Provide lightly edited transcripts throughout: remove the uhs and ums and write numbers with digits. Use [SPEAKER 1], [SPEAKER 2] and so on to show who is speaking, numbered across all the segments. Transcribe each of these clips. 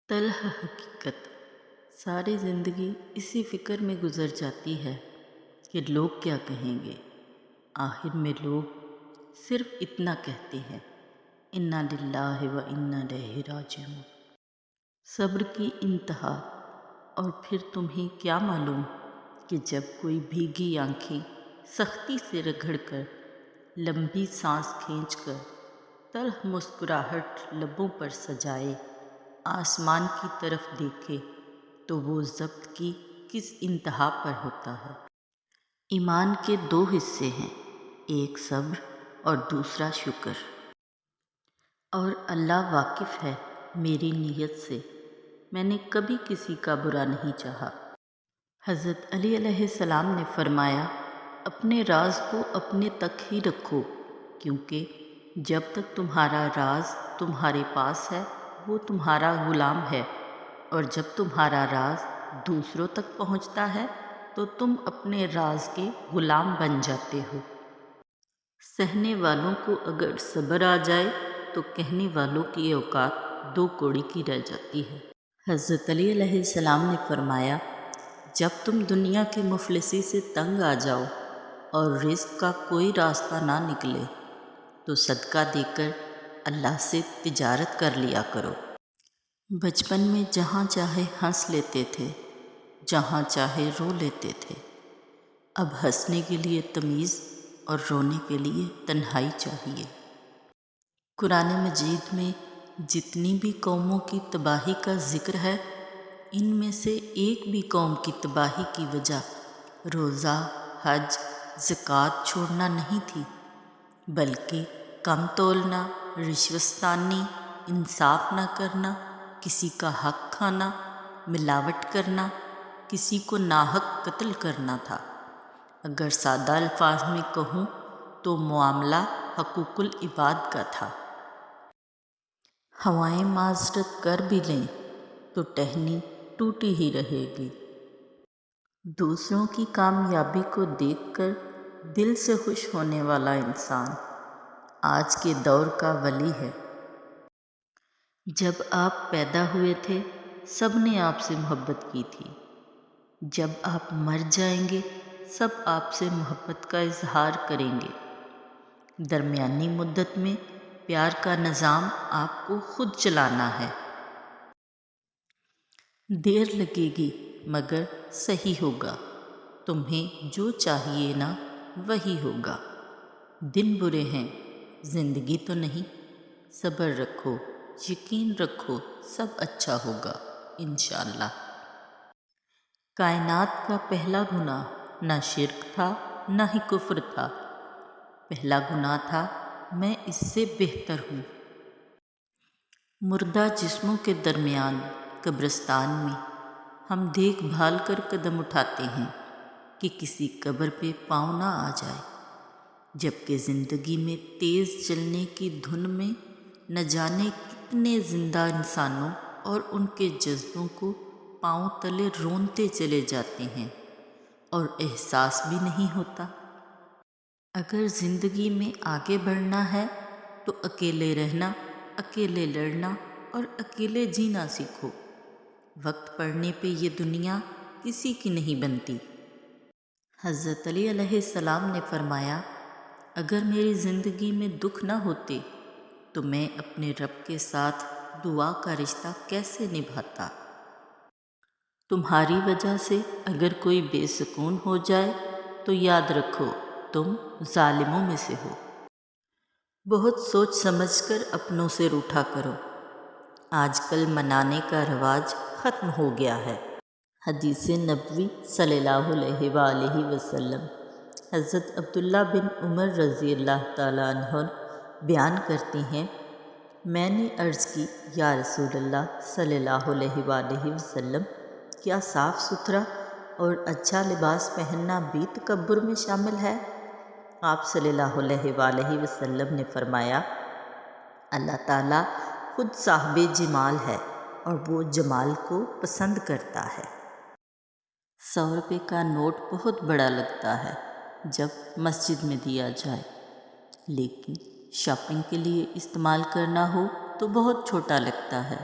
[SPEAKER 1] تلخ حقیقت ساری زندگی اسی فکر میں گزر جاتی ہے کہ لوگ کیا کہیں گے۔ آخر میں لوگ صرف اتنا کہتے ہیں، انا للہ و انا الیہ راجعون۔ صبر کی انتہا۔ اور پھر تمہیں کیا معلوم کہ جب کوئی بھیگی آنکھیں سختی سے رگڑ کر، لمبی سانس کھینچ کر، تلخ مسکراہٹ لبوں پر سجائے، آسمان کی طرف دیکھے تو وہ ضبط کی کس انتہا پر ہوتا ہے۔ ایمان کے دو حصے ہیں، ایک صبر اور دوسرا شکر۔ اور اللہ واقف ہے میری نیت سے، میں نے کبھی کسی کا برا نہیں چاہا۔ حضرت علی علیہ السلام نے فرمایا، اپنے راز کو اپنے تک ہی رکھو، کیونکہ جب تک تمہارا راز تمہارے پاس ہے وہ تمہارا غلام ہے، اور جب تمہارا راز دوسروں تک پہنچتا ہے تو تم اپنے راز کے غلام بن جاتے ہو۔ سہنے والوں کو اگر صبر آ جائے تو کہنے والوں کی اوقات دو کوڑی کی رہ جاتی ہے۔ حضرت علی علیہ السلام نے فرمایا، جب تم دنیا کی مفلسی سے تنگ آ جاؤ اور رزق کا کوئی راستہ نہ نکلے تو صدقہ دے کر اللہ سے تجارت کر لیا کرو۔ بچپن میں جہاں چاہے ہنس لیتے تھے، جہاں چاہے رو لیتے تھے، اب ہنسنے کے لیے تمیز اور رونے کے لیے تنہائی چاہیے۔ قرآن مجید میں جتنی بھی قوموں کی تباہی کا ذکر ہے، ان میں سے ایک بھی قوم کی تباہی کی وجہ روزہ، حج، زکوٰۃ چھوڑنا نہیں تھی، بلکہ کم تولنا، رشوت ستانی، انصاف نہ کرنا، کسی کا حق کھانا، ملاوٹ کرنا، کسی کو ناحق قتل کرنا تھا۔ اگر سادہ الفاظ میں کہوں تو معاملہ حقوق العباد کا تھا۔ ہوائیں معذرت کر بھی لیں تو ٹہنی ٹوٹی ہی رہے گی۔ دوسروں کی کامیابی کو دیکھ کر دل سے خوش ہونے والا انسان آج کے دور کا ولی ہے۔ جب آپ پیدا ہوئے تھے سب نے آپ سے محبت کی تھی، جب آپ مر جائیں گے سب آپ سے محبت کا اظہار کریں گے۔ درمیانی مدت میں پیار کا نظام آپ کو خود چلانا ہے۔ دیر لگے گی مگر صحیح ہوگا، تمہیں جو چاہیے نا وہی ہوگا۔ دن برے ہیں، زندگی تو نہیں، صبر رکھو، یقین رکھو، سب اچھا ہوگا انشاءاللہ۔ کائنات کا پہلا گناہ نہ شرک تھا نہ ہی کفر تھا، پہلا گناہ تھا میں اس سے بہتر ہوں۔ مردہ جسموں کے درمیان قبرستان میں ہم دیکھ بھال کر قدم اٹھاتے ہیں کہ کسی قبر پہ پاؤں نہ آ جائے، جبکہ زندگی میں تیز چلنے کی دھن میں نہ جانے کتنے زندہ انسانوں اور ان کے جذبوں کو پاؤں تلے رونتے چلے جاتے ہیں اور احساس بھی نہیں ہوتا۔ اگر زندگی میں آگے بڑھنا ہے تو اکیلے رہنا، اکیلے لڑنا اور اکیلے جینا سیکھو۔ وقت پڑنے پہ یہ دنیا کسی کی نہیں بنتی۔ حضرت علی علیہ السلام نے فرمایا، اگر میری زندگی میں دکھ نہ ہوتے تو میں اپنے رب کے ساتھ دعا کا رشتہ کیسے نبھاتا۔ تمہاری وجہ سے اگر کوئی بے سکون ہو جائے تو یاد رکھو تم ظالموں میں سے ہو۔ بہت سوچ سمجھ کر اپنوں سے روٹھا کرو، آج کل منانے کا رواج ختم ہو گیا ہے۔ حدیث نبوی صلی اللہ علیہ وآلہ وسلم۔ حضرت عبداللہ بن عمر رضی اللہ تعالیٰ عنہ بیان کرتے ہیں، میں نے عرض کی، یا رسول اللہ صلی اللہ علیہ وآلہ وسلم، کیا صاف ستھرا اور اچھا لباس پہننا بھی تکبر میں شامل ہے؟ آپ صلی اللہ علیہ وآلہ وسلم نے فرمایا، اللہ تعالیٰ خود صاحب جمال ہے اور وہ جمال کو پسند کرتا ہے۔ 100 روپے کا نوٹ بہت بڑا لگتا ہے جب مسجد میں دیا جائے، لیکن شاپنگ کے لیے استعمال کرنا ہو تو بہت چھوٹا لگتا ہے۔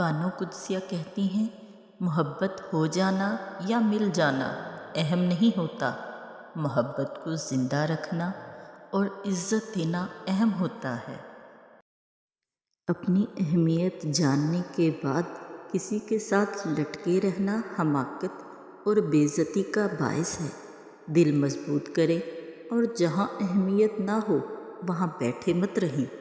[SPEAKER 1] بانو قدسیہ کہتی ہیں، محبت ہو جانا یا مل جانا اہم نہیں ہوتا، محبت کو زندہ رکھنا اور عزت دینا اہم ہوتا ہے۔ اپنی اہمیت جاننے کے بعد کسی کے ساتھ لٹکے رہنا حماقت اور بے عزتی کا باعث ہے۔ دل مضبوط کریں اور جہاں اہمیت نہ ہو وہاں بیٹھے مت رہیں۔